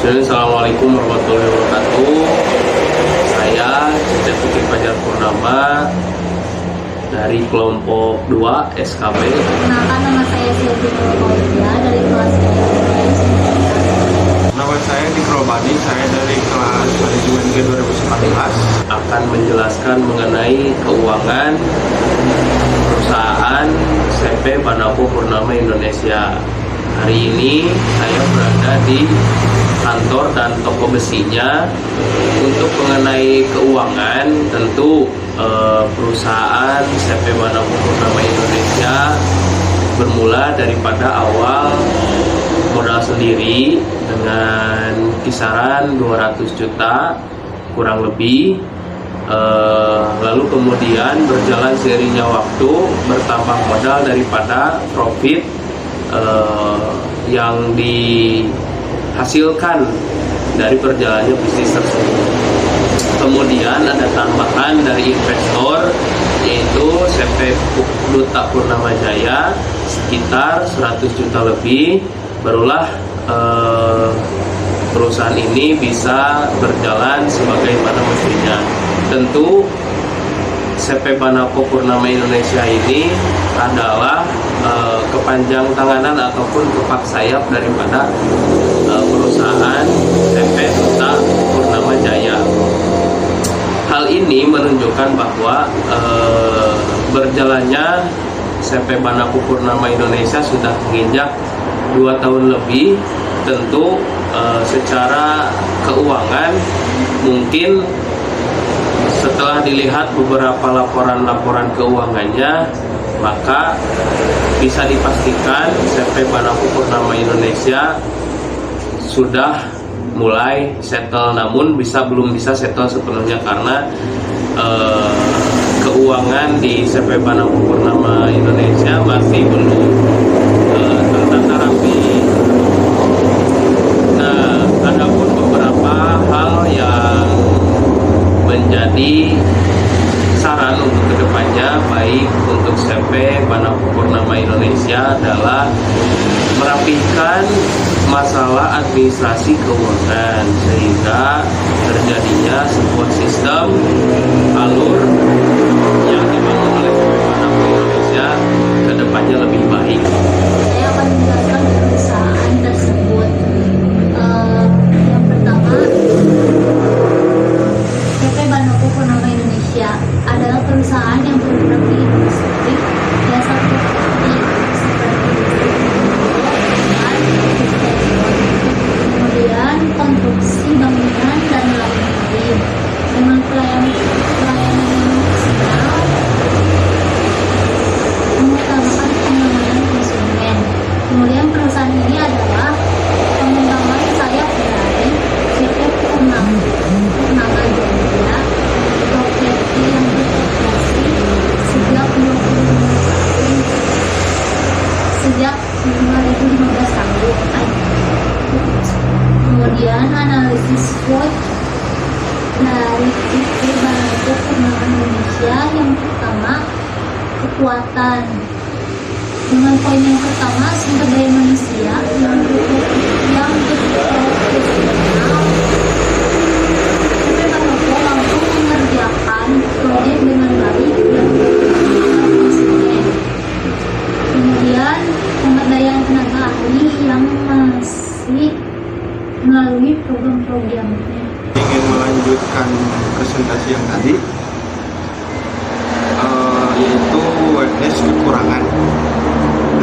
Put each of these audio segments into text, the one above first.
Assalamualaikum warahmatullahi wabarakatuh. Saya Cecep Putri Fajar Purnama dari kelompok 2 SKB. Kenalkan, nama saya Silvi Nurulya dari kelas 3. Nama saya Dikro Badi, saya dari kelas manajemen G 2014. Akan menjelaskan mengenai keuangan perusahaan CP Banapo Purnama Indonesia. Hari ini saya berada di kantor dan toko besinya. Untuk mengenai keuangan, tentu perusahaan CP Banapo Purnama Indonesia bermula daripada awal modal sendiri dengan kisaran 200 juta kurang lebih. Lalu kemudian berjalan seiringnya waktu, bertambah modal daripada profit yang dihasilkan dari perjalanannya bisnis tersebut. Kemudian ada tambahan dari investor, yaitu CP Duta Purnama Jaya sekitar 100 juta lebih. Barulah perusahaan ini bisa berjalan sebagaimana mestinya. Tentu CP Banapo Purnama Indonesia ini adalah kepanjang tanganan ataupun kepak sayap daripada perusahaan CP Duta Purnama Jaya. Hal ini menunjukkan bahwa berjalannya CP Banapo Purnama Indonesia sudah menginjak 2 tahun lebih. Tentu secara keuangan mungkin setelah dilihat beberapa laporan keuangannya, maka bisa dipastikan CP Banapo Purnama Indonesia sudah mulai settle, namun belum bisa settle sepenuhnya karena keuangan di CP Banapo Purnama Indonesia masih belum tertata rapi. Nah, ada pun beberapa hal yang menjadi saran untuk kedepannya, baik untuk CP Banapo Purnama Indonesia, adalah merapihkan masalah administrasi keuangan sehingga terjadinya sebuah sistem alur yang dibangun oleh CP Banapo Indonesia kedepannya lebih baik. Saya akan menjelaskan perusahaan tersebut. Yang pertama, CP Banapo Purnama Indonesia adalah perusahaan yang bergerak di industri jasa properti seperti kemudian konstruksi bangunan dan lain-lain dengan pelayanan yang maksimal, mengutamakan kenyamanan konsumen. Kemudian perusahaan ini adalah pengembangan sayap dari CP Purnama Jaya, properti yang beroperasi sejak 2015 lalu. Kemudian analisis SWOT dari CP Banapo Purnama Indonesia. Yang pertama, kekuatan. Dengan poin yang pertama, sumber daya manusia yang berprofesional. CP Banapo mampu mengerjakan proyek dengan baik dan menguntungkan konsumen. Kemudian pemberdayaan tenaga ahli yang masih melalui program-programnya. Ingin melanjutkan presentasi yang tadi, yaitu awareness kekurangan.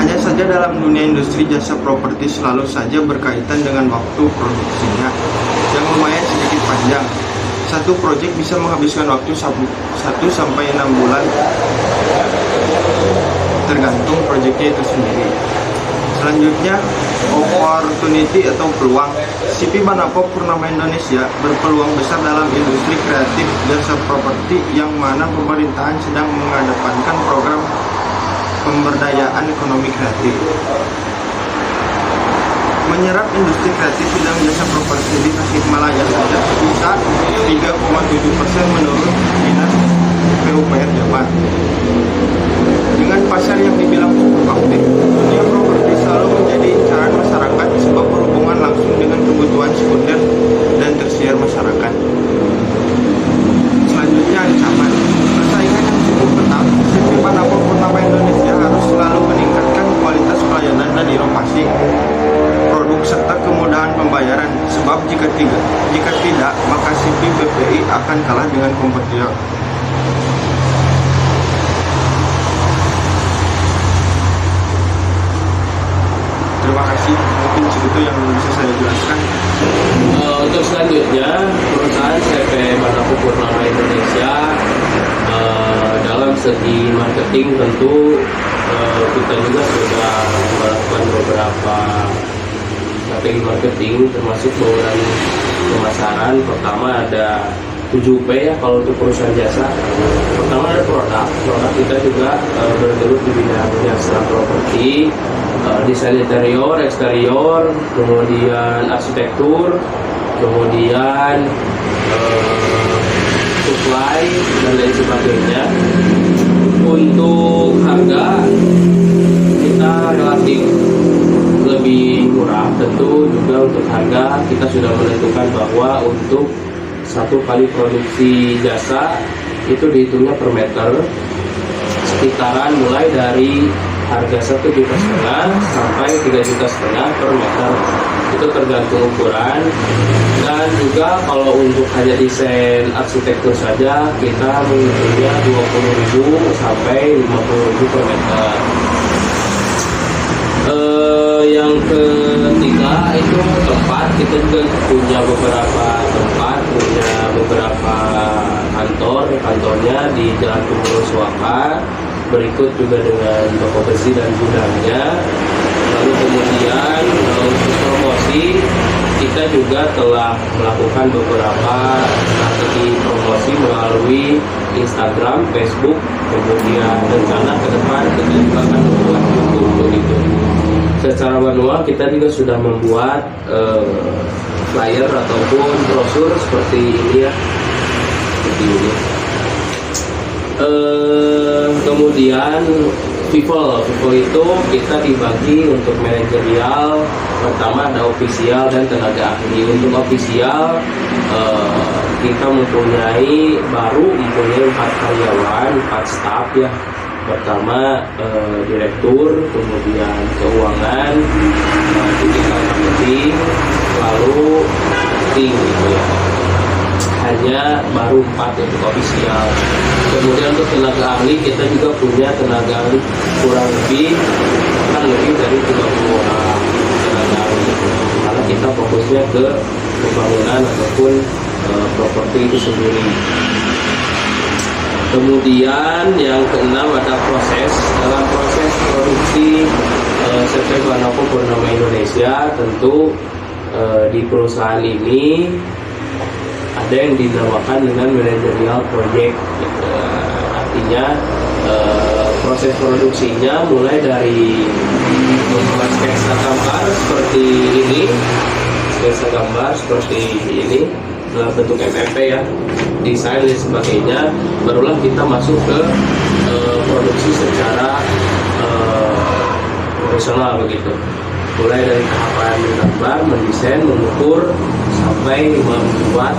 Hanya saja dalam dunia industri jasa properti selalu saja berkaitan dengan waktu produksinya yang lumayan sedikit panjang. Satu proyek bisa menghabiskan waktu 1-6 bulan, tergantung proyeknya itu sendiri. Selanjutnya, opportunity atau peluang. CP Banapo Purnama Indonesia berpeluang besar dalam industri kreatif jasa properti yang mana pemerintahan sedang mengedepankan program pemberdayaan ekonomi kreatif. Menyerap industri kreatif bidang jasa properti di Tasikmalaya saja bisa 3,7% menurut Dinas PUPR Jabar. Dengan pasar yang dibilang cukup aktif, dunia properti selalu menjadi incaran masyarakat sebab berhubungan langsung dengan kebutuhan sekunder akan kalah dengan kompetitor. Terima kasih, mungkin segitu yang bisa saya jelaskan. Untuk selanjutnya, perusahaan CV Manapu Purnama Indonesia dalam segi marketing tentu kita juga sudah melakukan beberapa strategi marketing, termasuk bauran pemasaran. Pertama ada 7P ya kalau untuk perusahaan jasa. Pertama ada produk kita juga bergelut di bidang jasa properti, desain interior, eksterior, kemudian arsitektur, kemudian supply dan lain sebagainya. Untuk harga kita relatif lebih murah, tentu juga untuk harga kita sudah menentukan bahwa untuk satu kali produksi jasa itu dihitungnya per meter, sekitaran mulai dari harga 1,5 juta sampai 3,5 juta per meter, itu tergantung ukuran. Dan juga kalau untuk hanya desain arsitektur saja kita menghitungnya 20.000 sampai 50.000 per meter. Yang ketiga itu tempat, kita juga punya beberapa tempat, punya beberapa kantornya di Jalan Tumurun Suaka, berikut juga dengan toko besi dan gudangnya. Lalu kemudian untuk promosi kita juga telah melakukan beberapa strategi promosi melalui Instagram, Facebook, kemudian rencana ke depan kita juga akan membuat YouTube begitu. Secara manual kita juga sudah membuat flyer ataupun brosur seperti ini ya, seperti ini. Kemudian people itu kita dibagi untuk manajerial. Pertama ada ofisial dan tenaga ahli. Untuk ofisial kita mempunyai 4 karyawan, 4 staff ya. Pertama direktur, kemudian keuangan, digital marketing, lalu marketing gitu ya. Hanya baru 4 untuk ofisial. Kemudian untuk tenaga ahli kita juga punya tenaga ahli kurang lebih dari 30 orang tenaga ahli, karena kita fokusnya ke pembangunan ataupun properti itu sendiri. Kemudian yang keenam ada proses. Dalam proses produksi CV Manapu Purnama Indonesia, tentu di perusahaan ini ada yang dinamakan dengan managerial project. Artinya proses produksinya mulai dari membuat sketsa gambar seperti ini, dalam bentuk MMP ya, desain dan sebagainya, barulah kita masuk ke produksi secara profesional begitu. Mulai dari tahapan gambar, mendesain, mengukur, sampai membuat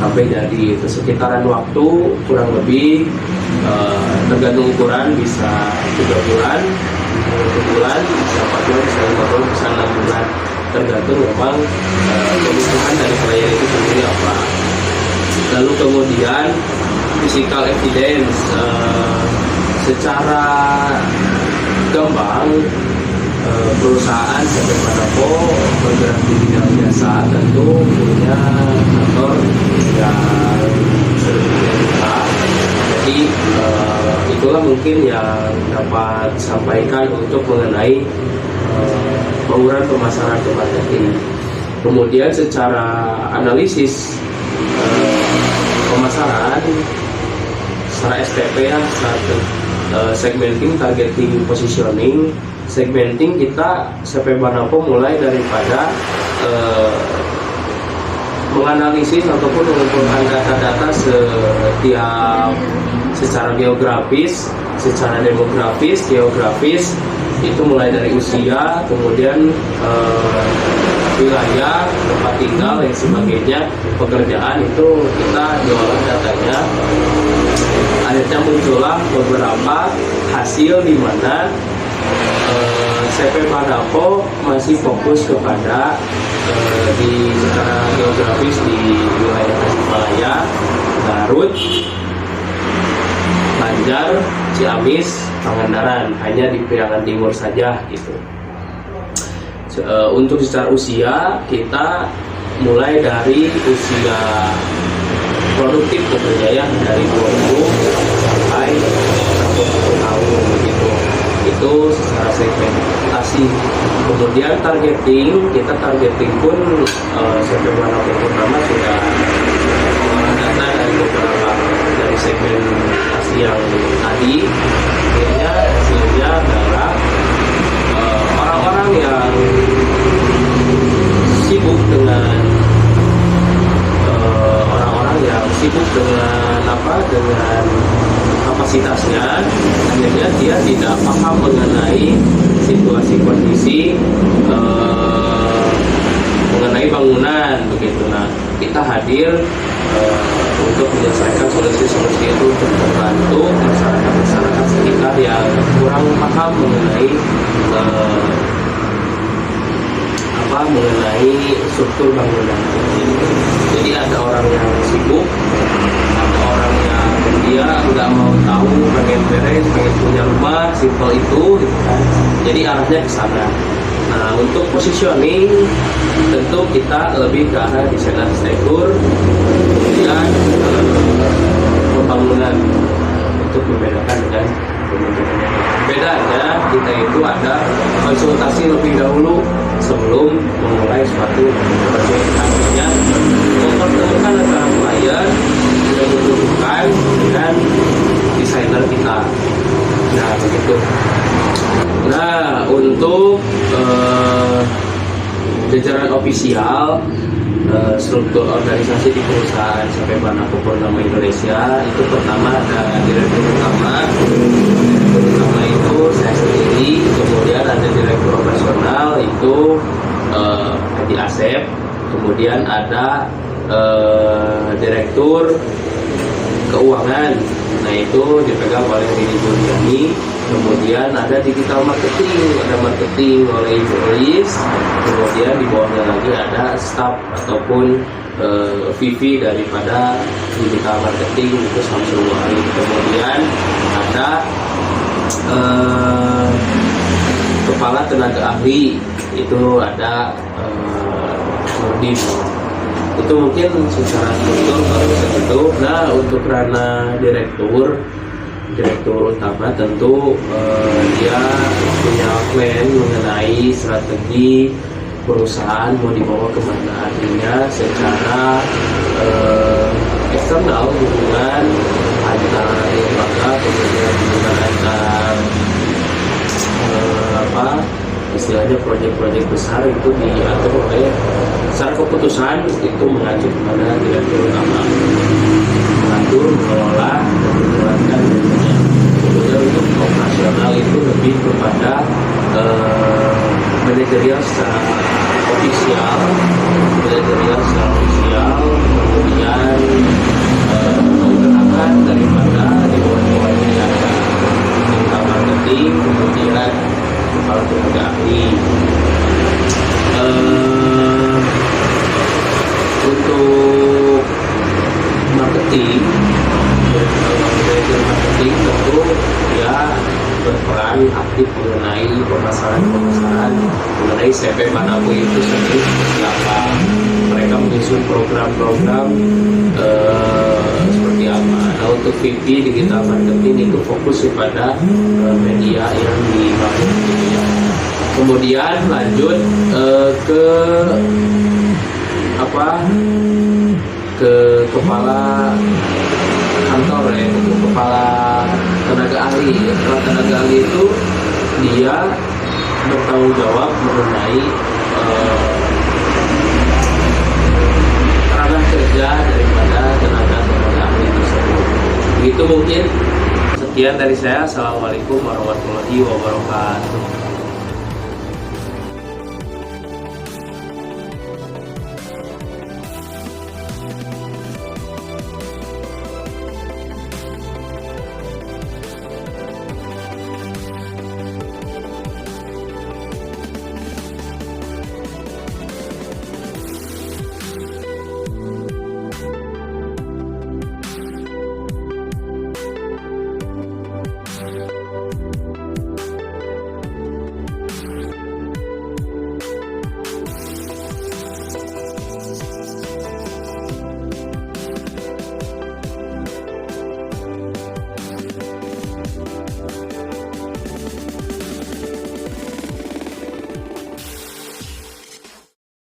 sampai jadi. Itu sekitaran waktu kurang lebih tergantung ukuran, bisa 3 bulan, 1 bulan, bisa 4 bulan, bisa 5 bulan, bisa 6 bulan, tergantung memang kebutuhan dari klien itu sendiri apa. Lalu kemudian physical evidence, secara gamblang perusahaan CV Manapu bergerak di bidang jasa tentu punya kantor yang sedemikian rupa. Jadi itulah mungkin yang dapat disampaikan untuk mengenai bauran pemasaran ke marketing. Kemudian secara analisis pemasaran secara STP ya, segmenting, targeting, positioning. Segmenting kita CV Manapu mulai daripada menganalisis ataupun mengumpulkan data-data setiap secara geografis, secara demografis, geografis, itu mulai dari usia, kemudian wilayah, tempat tinggal, dan sebagainya, pekerjaan, itu kita jualan datanya. Akhirnya muncullah beberapa hasil di mana CP Manapo masih fokus kepada di secara geografis di wilayah Tasikmalaya, Garut, Banjar, Ciamis, Pangandaran, hanya di Priangan Timur saja gitu. Untuk secara usia kita mulai dari usia produktif tentunya ya, dari 20 sampai 40 tahun begitu. Itu secara segmentasi. Kemudian kita targeting pun segmen pertama sudah mengolah data dari beberapa dari segmentasi yang tadi. Akhirnya hasilnya adalah orang-orang yang sibuk dengan dengan kapasitasnya, akhirnya dia tidak paham mengenai situasi kondisi mengenai bangunan begitu. Nah, kita hadir untuk menyelesaikan solusi-solusi itu untuk membantu masyarakat sekitar yang kurang paham mengenai struktur bangunan. Jadi ada orang yang sibuk, ada orang yang dia nggak mau tahu, pengen beres, pengen punya rumah, simpel itu, gitu kan. Jadi arahnya ke sana. Nah, untuk positioning tentu kita lebih ke arah desain arsitektur, kemudian pembangunan untuk membedakan dengan pembangunan. Bedanya kita itu ada konsultasi lebih dahulu sebelum memulai suatu proyek. Artinya mempertemukan antara klien yang dibutuhkan dengan desainer kita. Nah, begitu. Nah, untuk jajaran ofisial struktur organisasi di perusahaan CP Manapo Purnama Indonesia itu pertama ada direktur utama. Direktur utama itu saya sendiri, kemudian ada direktur operasional itu Hadi Asep, kemudian ada direktur keuangan, nah itu dipegang oleh Rini Juliani. Kemudian ada digital marketing oleh Ibu Elis. Kemudian di bawahnya lagi ada staff ataupun VP daripada digital marketing itu Samsul Wahid. Kemudian ada kepala tenaga ahli itu ada Nurdin. Itu mungkin secara struktur baru segitu. Nah, untuk ranah direktur utama tentu dia punya plan mengenai strategi perusahaan mau dibawa kemana, artinya secara eksternal hubungan antar lembaga, kemudian hubungan antar istilahnya proyek-proyek besar itu diatur oleh secara keputusan itu mengacu kepada direktur utama, mengatur, mengelola, menjalankan. Kemudian untuk operasional itu lebih kepada manajerial secara ofisial, kemudian menggerakkan daripada di bawah-bawahnya ada digital marketing, kemudian kepala tenaga ahli. Untuk marketing tentu dia berperan aktif mengenai pemasaran mengenai CP Manapo itu sendiri seperti apa, mereka menyusun program-program seperti apa. Nah, untuk VP digital marketing itu fokus kepada media yang dibangun gitu ya. Kemudian lanjut ke kepala kantor ya, itu kepala tenaga ahli. Kepala tenaga ahli itu dia bertanggung jawab mengenai ranah kerja daripada tenaga ahli tersebut. Begitu mungkin. Sekian dari saya. Assalamualaikum warahmatullahi wabarakatuh.